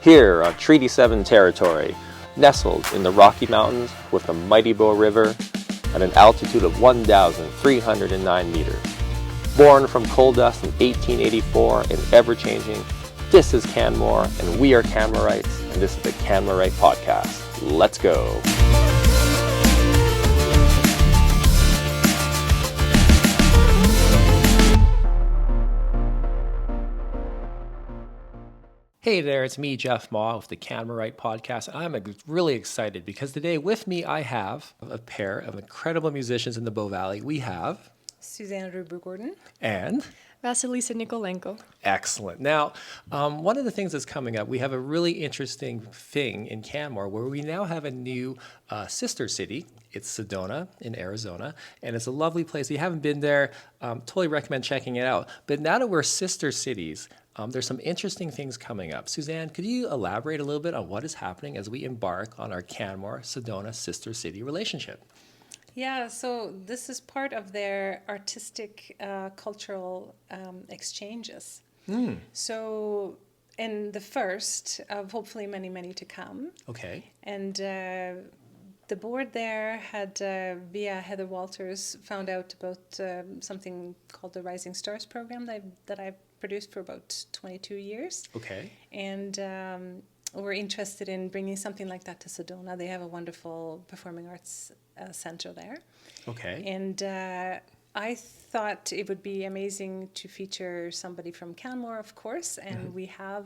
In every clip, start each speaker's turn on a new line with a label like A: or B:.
A: Here on Treaty 7 territory, nestled in the Rocky Mountains with the mighty Bow River at an altitude of 1,309 meters. Born from coal dust in 1884 and ever-changing, this is Canmore, and we are Canmorites, and this is the Canmorite Podcast. Let's go. Hey there, it's me, Jeff Maw, with the Canmorite Podcast. I'm really excited because today with me I have a pair of incredible musicians in the Bow Valley. We have
B: Susanne Ruberg-Gordon
A: and
C: Vasylisa Nikolenko.
A: Excellent. Now, one of the things that's coming up, we have a really interesting thing in Canmore where we now have a new sister city. It's Sedona in Arizona, and it's a lovely place. If you haven't been there, totally recommend checking it out. But now that we're sister cities, there's some interesting things coming up. Suzanne, could you elaborate a little bit on what is happening as we embark on our Canmore-Sedona sister city relationship?
B: Yeah, so this is part of their artistic cultural exchanges. So, and the first of hopefully many, many to come.
A: Okay.
B: And the board there had, via Heather Walters, found out about something called the Rising Stars program that I've produced for about 22 years.
A: Okay.
B: And we're interested in bringing something like that to Sedona. They have a wonderful performing arts center there.
A: Okay.
B: And I thought it would be amazing to feature somebody from Canmore, of course, and we have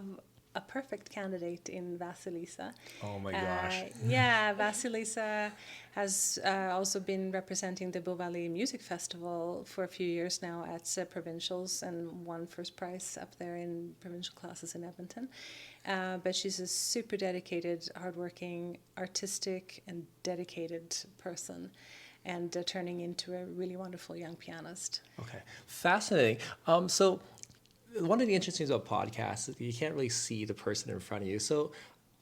B: a perfect candidate in Vasylisa.
A: Oh my gosh.
B: Yeah, Vasylisa has also been representing the Bow Valley Music Festival for a few years now at provincials and won first prize up there in provincial classes in Edmonton. But she's a super dedicated, hardworking, artistic and dedicated person, and turning into a really wonderful young pianist.
A: Okay, fascinating. So one of the interesting things about podcasts is you can't really see the person in front of you. So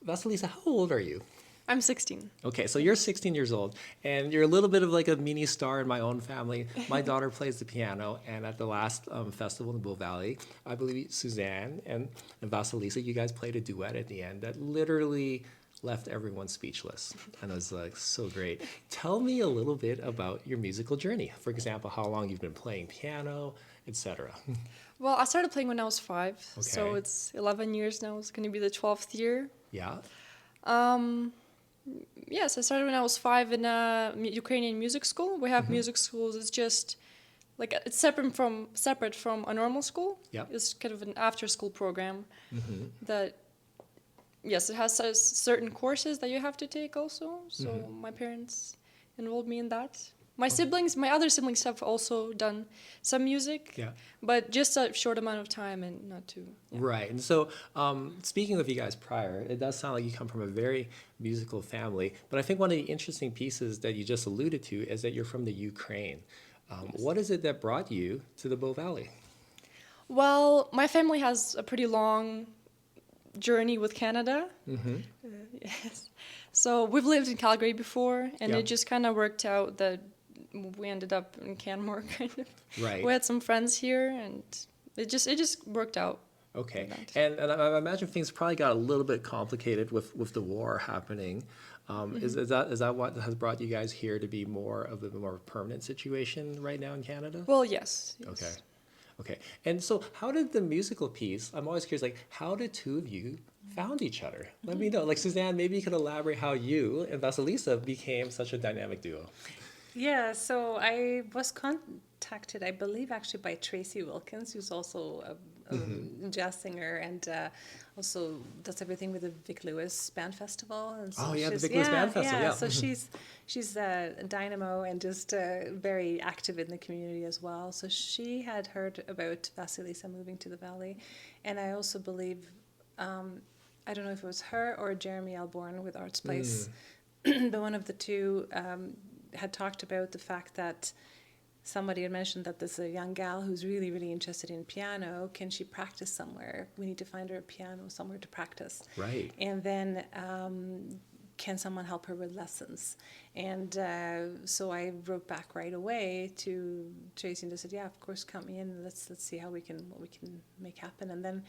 A: Vasylisa, how old are you?
C: I'm 16.
A: Okay, so you're 16 years old, and you're a little bit of like a mini star in my own family. My daughter plays the piano, and at the last festival in the Bow Valley, I believe Suzanne and Vasylisa, you guys played a duet at the end that literally left everyone speechless, and it was like so great. Tell me a little bit about your musical journey. For example, how long you've been playing piano, etc.
C: Well, I started playing when I was 5,
A: Okay.
C: so it's 11 years now. It's going to be the 12th year.
A: Yeah.
C: Yes, I started when I was 5 in a Ukrainian music school. We have music schools. It's just like it's separate from a normal school.
A: Yep.
C: It's kind of an after-school program that. Yes, it has certain courses that you have to take also. So my parents enrolled me in that. My other siblings have also done some music, but just a short amount of time and not too. Yeah.
A: Right. And so speaking with you guys prior, it does sound like you come from a very musical family. But I think one of the interesting pieces that you just alluded to is that you're from the Ukraine. What is it that brought you to the Bow Valley?
C: Well, my family has a pretty long journey with Canada. Yes. So we've lived in Calgary before, and it just kind of worked out that we ended up in Canmore, kind of.
A: Right.
C: We had some friends here, and it just worked out.
A: Okay. And I imagine things probably got a little bit complicated with the war happening. Is that what has brought you guys here to be more of a more permanent situation right now in Canada?
C: Well, yes.
A: Okay. And so how did the musical piece, I'm always curious, like, how did two of you found each other? Let me know. Like, Suzanne, maybe you could elaborate how you and Vasylisa became such a dynamic duo.
B: Yeah, so I was contacted, I believe, actually by Tracy Wilkins, who's also a jazz singer and also does everything with the Vic Lewis Band Festival. And so
A: the Vic Lewis Band Festival, yeah.
B: So she's a dynamo and just very active in the community as well. So she had heard about Vasylisa moving to the Valley, and I also believe, I don't know if it was her or Jeremy Alborn with Artsplace, but one of the two had talked about the fact that somebody had mentioned that there's a young gal who's really, really interested in piano. Can she practice somewhere? We need to find her a piano somewhere to practice.
A: Right.
B: And then can someone help her with lessons? And so I wrote back right away to Tracy and just said, yeah, of course, count me in. Let's see what we can make happen. And then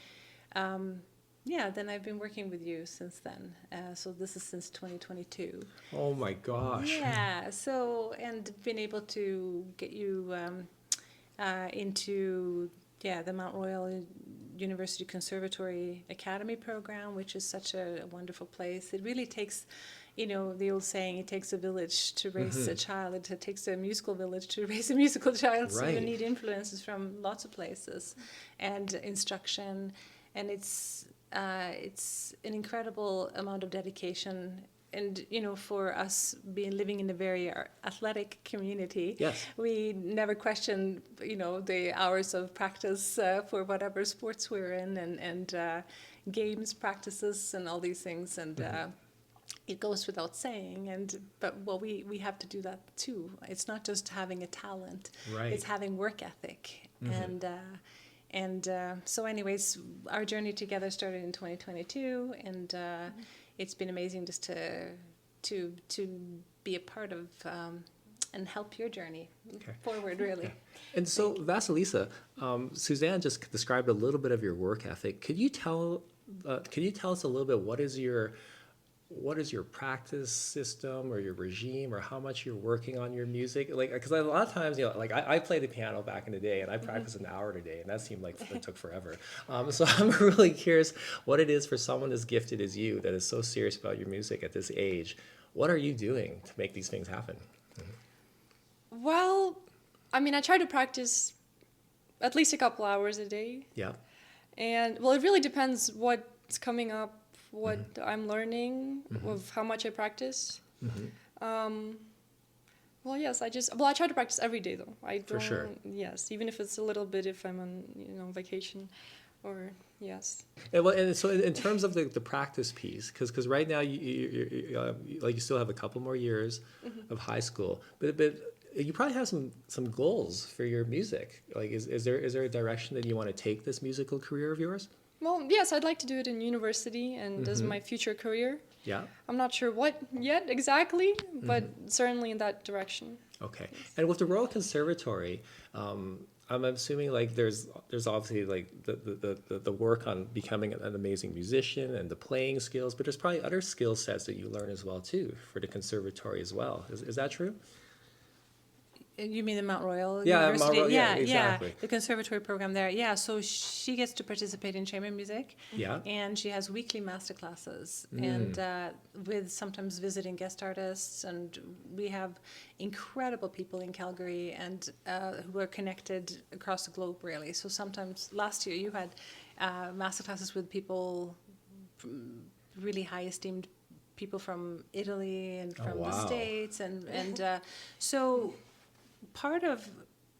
B: then I've been working with you since then. So this is since 2022.
A: Oh my gosh.
B: Yeah. So, and been able to get you into the Mount Royal University Conservatory Academy program, which is such a wonderful place. It really takes, the old saying, it takes a village to raise a child. It takes a musical village to raise a musical child. So you
A: Right.
B: need influences from lots of places and instruction. And it's an incredible amount of dedication. And, for us living in a very athletic community,
A: Yes.
B: we never question, the hours of practice for whatever sports we're in and games practices and all these things. And it goes without saying. But we have to do that too. It's not just having a talent.
A: Right.
B: It's having work ethic. And so anyways, our journey together started in 2022, and it's been amazing just to be a part of and help your journey forward, really.
A: And so, Vasylisa, Susanne just described a little bit of your work ethic. Could you tell us a little bit what is your practice system or your regime, or how much you're working on your music? Like, because a lot of times, like I played the piano back in the day, and I practiced an hour a day, and that seemed like it took forever. So I'm really curious what it is for someone as gifted as you that is so serious about your music at this age. What are you doing to make these things happen?
C: Well, I mean, I try to practice at least a couple hours a day.
A: Yeah.
C: And, well, it really depends what's coming up, what I'm learning, of how much I practice. Well, yes, I try to practice every day, though. I don't,
A: For sure.
C: Yes, even if it's a little bit if I'm on, vacation, or, yes.
A: And so in terms of the practice piece, because right now you still have a couple more years of high school, but you probably have some goals for your music. Like, is there a direction that you want to take this musical career of yours?
C: Well, yes, I'd like to do it in university and as my future career.
A: Yeah.
C: I'm not sure what yet exactly, but certainly in that direction.
A: Okay. And with the Royal Conservatory, I'm assuming like there's obviously like the work on becoming an amazing musician and the playing skills, but there's probably other skill sets that you learn as well too for the conservatory as well. Is that true?
B: You mean the Mount Royal
A: Yeah,
B: University?
A: Mount Royal, yeah, exactly.
B: The conservatory program there. Yeah, so she gets to participate in chamber music.
A: Yeah.
B: And she has weekly master classes, and with sometimes visiting guest artists, and we have incredible people in Calgary and who are connected across the globe, really. So sometimes last year you had master classes with people, really high esteemed people from Italy and from the States, and so.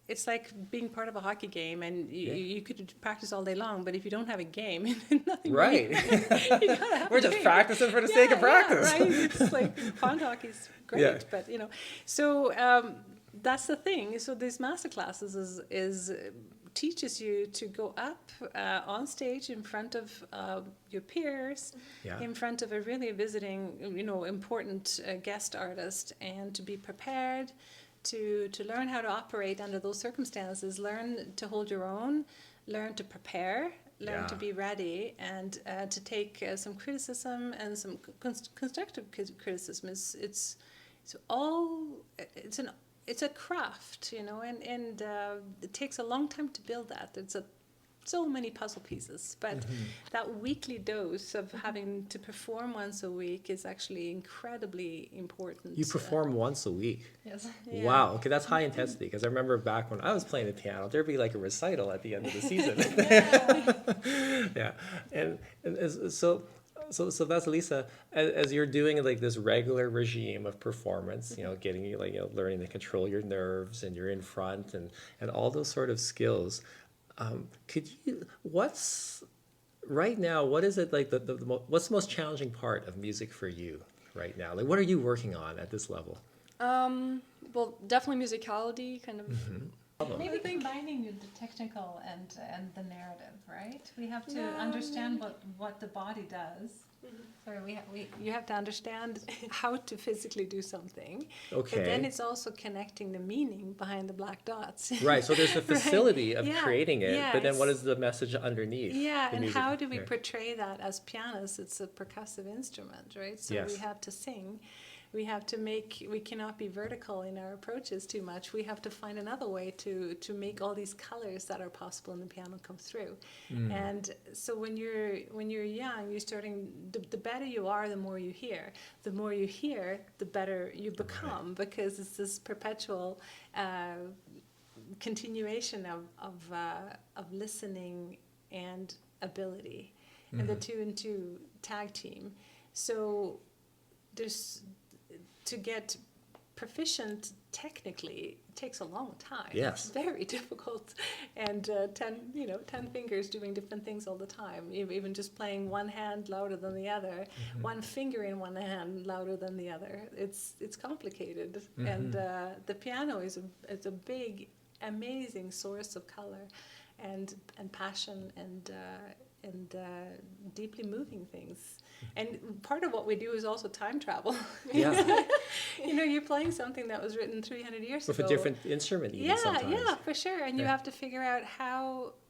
B: It's like being part of a hockey game, and you could practice all day long, but if you don't have a game, nothing.
A: Right.
B: Really, you gotta have
A: We're
B: a
A: just
B: game.
A: practicing for the sake of practice.
B: Yeah, right. It's like pond hockey's great, but so that's the thing. So these master classes is teaches you to go up on stage in front of your peers, in front of a really visiting, important guest artist, and to be prepared. To learn how to operate under those circumstances, learn to hold your own, learn to prepare, learn to be ready, and to take some criticism and some constructive criticism. It's a craft, and it takes a long time to build that. It's so many puzzle pieces, but that weekly dose of having to perform once a week is actually incredibly important.
A: You perform once a week?
C: Yes.
B: Yeah.
A: Wow. Okay, that's high intensity, because I remember back when I was playing the piano, there'd be like a recital at the end of the season. Yeah. And so Vasylisa, as you're doing like this regular regime of performance, getting you learning to control your nerves, and you're in front, and all those sort of skills, what's right now, what is it like what's the most challenging part of music for you right now? Like, what are you working on at this level?
C: Well, definitely musicality, kind of
B: Maybe combining the technical and the narrative, right? We have to understand what the body does. Sorry, you have to understand how to physically do something.
A: Okay.
B: But then it's also connecting the meaning behind the black dots.
A: Right, so there's the facility of
B: Yeah,
A: creating it,
B: yeah,
A: but then what
B: it's-
A: is the message underneath?
B: Yeah,
A: the
B: and
A: music?
B: how do we
A: Yeah.
B: portray that as pianists? It's a percussive instrument, right? So
A: Yes.
B: we have to sing. We have to we cannot be vertical in our approaches too much. We have to find another way to make all these colors that are possible in the piano come through. And so when you're young, you're starting, the better you are, the more you hear. The more you hear, the better you become, because it's this perpetual continuation of listening and ability, and the two and two tag team. So there's, to get proficient technically takes a long time.
A: Yes.
B: It's very difficult, and 10 fingers doing different things all the time. Even just playing one hand louder than the other, one finger in one hand louder than the other. It's complicated, and the piano is a big, amazing source of color, and passion, and deeply moving things. And part of what we do is also time travel.
A: Yeah,
B: You're playing something that was written 300 years
A: with
B: ago.
A: a different instrument even sometimes.
B: Yeah, for sure. And you
A: Yeah.
B: have to figure out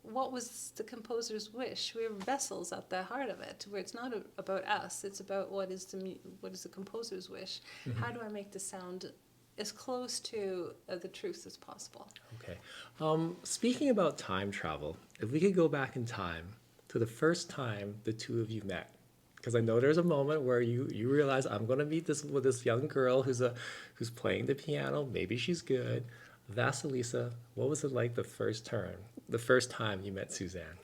B: what was the composer's wish. We're vessels at the heart of it, where it's not about us. It's about what is the composer's wish. How do I make the sound as close to the truth as possible?
A: Okay. Speaking about time travel, if we could go back in time to the first time the two of you met, because I know there's a moment where you realize, I'm going to meet this young girl who's playing the piano. Maybe she's good. Vasylisa, what was it like the first time you met Susanne?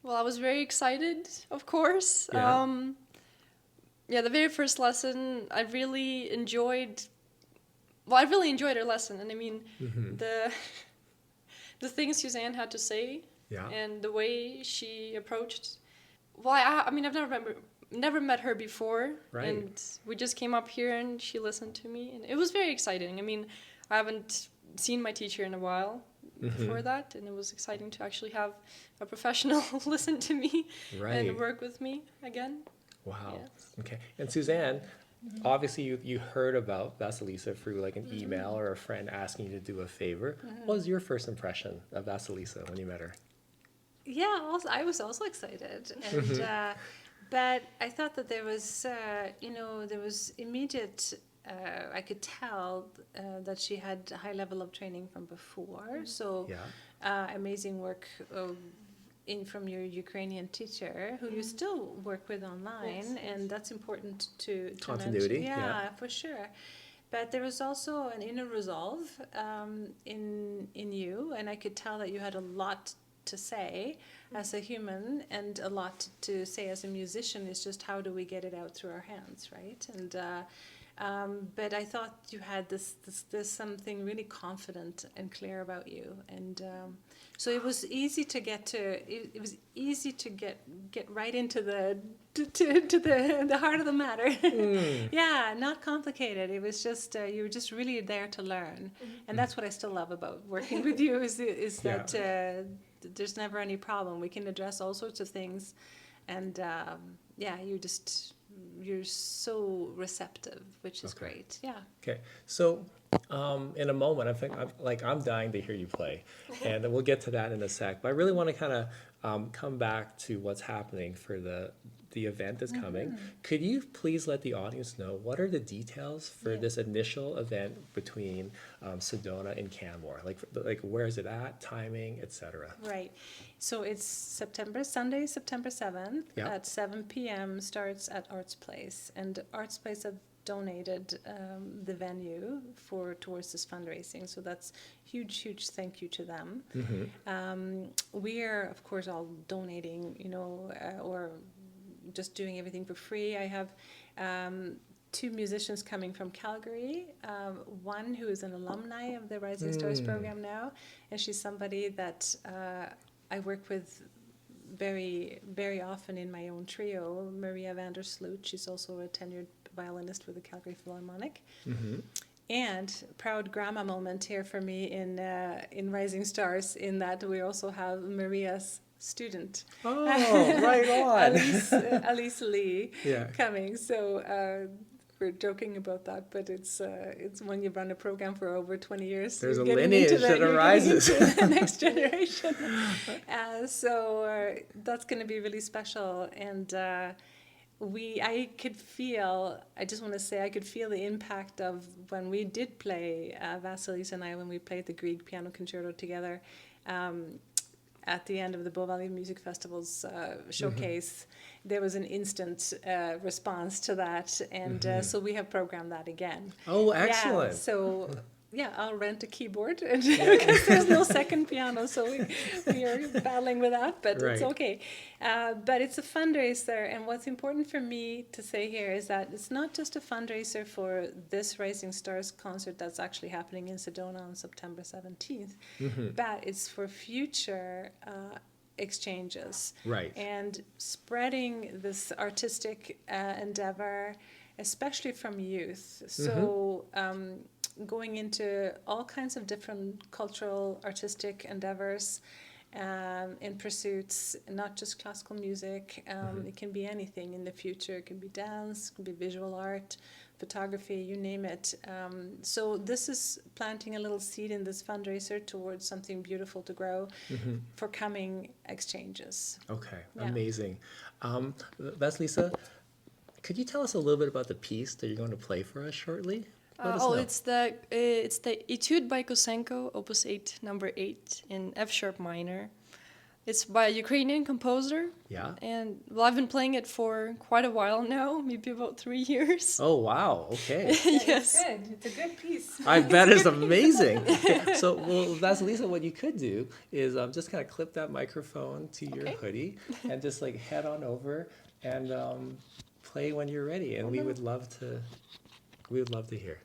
C: Well, I was very excited, of course.
A: Yeah.
C: The very first lesson, I really enjoyed her lesson. And I mean, the things Suzanne had to say,
A: Yeah.
C: and the way she approached. Well, I've never met her before,
A: Right.
C: and we just came up here and she listened to me, and it was very exciting. I mean, I haven't seen my teacher in a while before that, and it was exciting to actually have a professional listen to me
A: Right.
C: and work with me again.
A: Wow.
C: Yes.
A: Okay. And Suzanne, obviously you heard about Vasylisa through like an email or a friend asking you to do a favor. What was your first impression of Vasylisa when you met her?
B: Yeah, I was also excited, and but I thought that there was, there was immediate. I could tell that she had a high level of training from before. So
A: Yeah.
B: amazing work from your Ukrainian teacher, who you still work with online,
C: Yes.
B: and that's important to
A: Continuity,
B: mention.
A: yeah.
B: For sure. But there was also an inner resolve in you, and I could tell that you had a lot to say as a human, and a lot to say as a musician. Is just how do we get it out through our hands, right? And but I thought you had there's something really confident and clear about you, and so it was easy to it was easy to get right into the heart of the matter. Yeah, not complicated. It was just you were just really there to learn, and that's what I still love about working with you is that there's never any problem. We can address all sorts of things, and you're so receptive, which is great. Yeah.
A: Okay. So in a moment, I think I'm dying to hear you play, and we'll get to that in a sec. But I really want to kind of come back to what's happening for the event that's coming. Could you please let the audience know what are the details for this initial event between Sedona and Canmore? Like where is it at, timing, etc.
B: Right. So it's Sunday, September 7th at 7 p.m. starts at Artsplace, and Artsplace have donated the venue towards this fundraising. So that's huge thank you to them. We're of course all donating, or just doing everything for free. I have two musicians coming from Calgary, one who is an alumni of the Rising Stars program now, and she's somebody that I work with very, very often in my own trio, Maria van der Sloot. She's also a tenured violinist with the Calgary Philharmonic. And proud grandma moment here for me in Rising Stars, in that we also have Maria's student.
A: Oh, right on.
B: Alice Lee
A: Yeah.
B: coming. So we're joking about that, but it's when you run a program for over 20 years.
A: There's
B: you're
A: a
B: getting
A: lineage
B: into
A: that
B: you're getting
A: arises.
B: into the next generation. So that's going to be really special. And I could feel, I just want to say, I could feel the impact of when we did play, Vasylisa and I, when we played the Grieg Piano Concerto together. At the end of the Bow Valley Music Festival's showcase, there was an instant response to that, and so we have programmed that again.
A: Oh, excellent.
B: Yeah, so I'll rent a keyboard because there's no second piano, so we are battling with that, but it's
A: Right.
B: okay. But it's a fundraiser, and what's important for me to say here is that it's not just a fundraiser for this Rising Stars concert that's actually happening in Sedona on September 17th, but it's for future exchanges.
A: Right.
B: And spreading this artistic endeavor, especially from youth. So going into all kinds of different cultural, artistic endeavors in pursuits, not just classical music. It can be anything in the future. It can be dance, it can be visual art, photography, you name it. So this is planting a little seed in this fundraiser towards something beautiful to grow for coming exchanges.
A: Okay,
B: Yeah.
A: amazing. Vasylisa, could you tell us a little bit about the piece that you're going to play for us shortly? Let us know.
C: It's the Etude by Kosenko, Opus 8, number 8 in F sharp minor. It's by a Ukrainian composer.
A: Yeah.
C: And I've been playing it for quite a while now, maybe about 3 years.
A: Oh, wow. Okay.
C: Yes.
B: It's good. It's a good piece.
A: I bet it's amazing. So, well, Vasylisa, what you could do is just kind of clip that microphone to your hoodie and just like head on over and play when you're ready. And we would love to hear.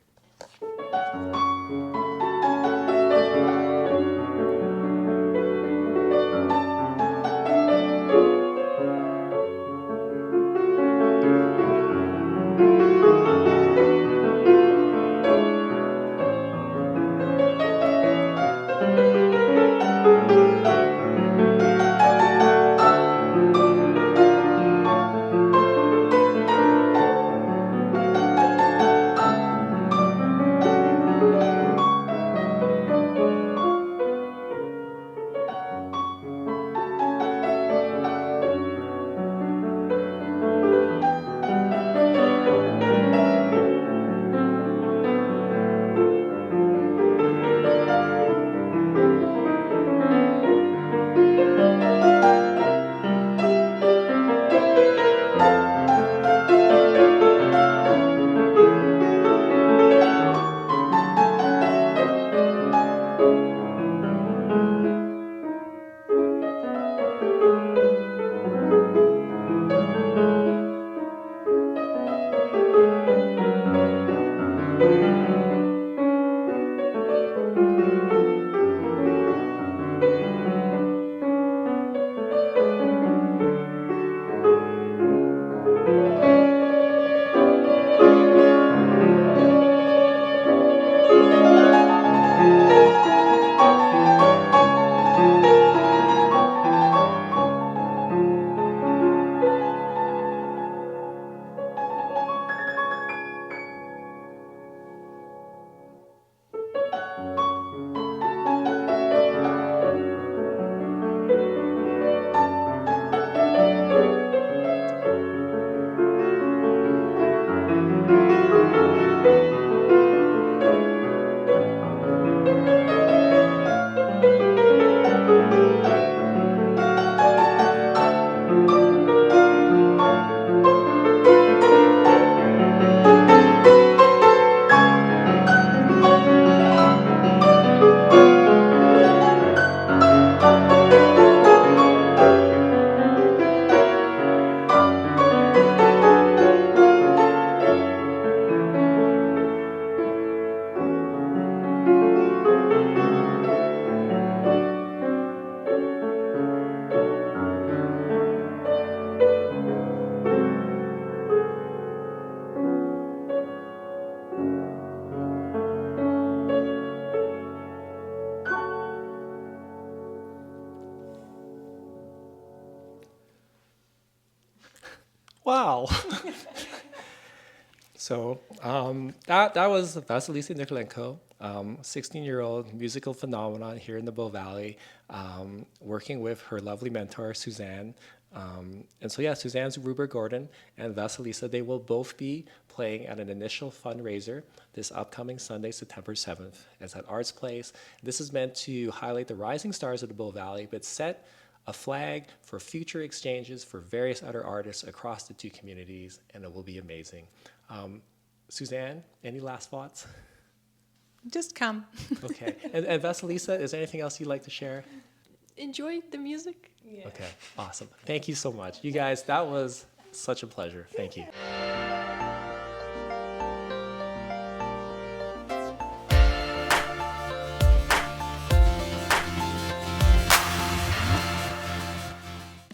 A: Wow. So that was Vasylisa Nikolenko, 16-year-old musical phenomenon here in the Bow Valley, working with her lovely mentor, Susanne. And so yeah, Susanne Ruberg-Gordon and Vasylisa, they will both be playing at an initial fundraiser this upcoming Sunday, September 7th. It's at Artsplace. This is meant to highlight the rising stars of the Bow Valley, but set a flag for future exchanges for various other artists across the two communities, and it will be amazing. Suzanne, any last thoughts?
B: Just come.
A: Okay. And Vasylisa, is there anything else you'd like to share?
C: Enjoy the music.
B: Yeah.
A: Okay, awesome. Thank you so much. You guys, that was such a pleasure. Thank you.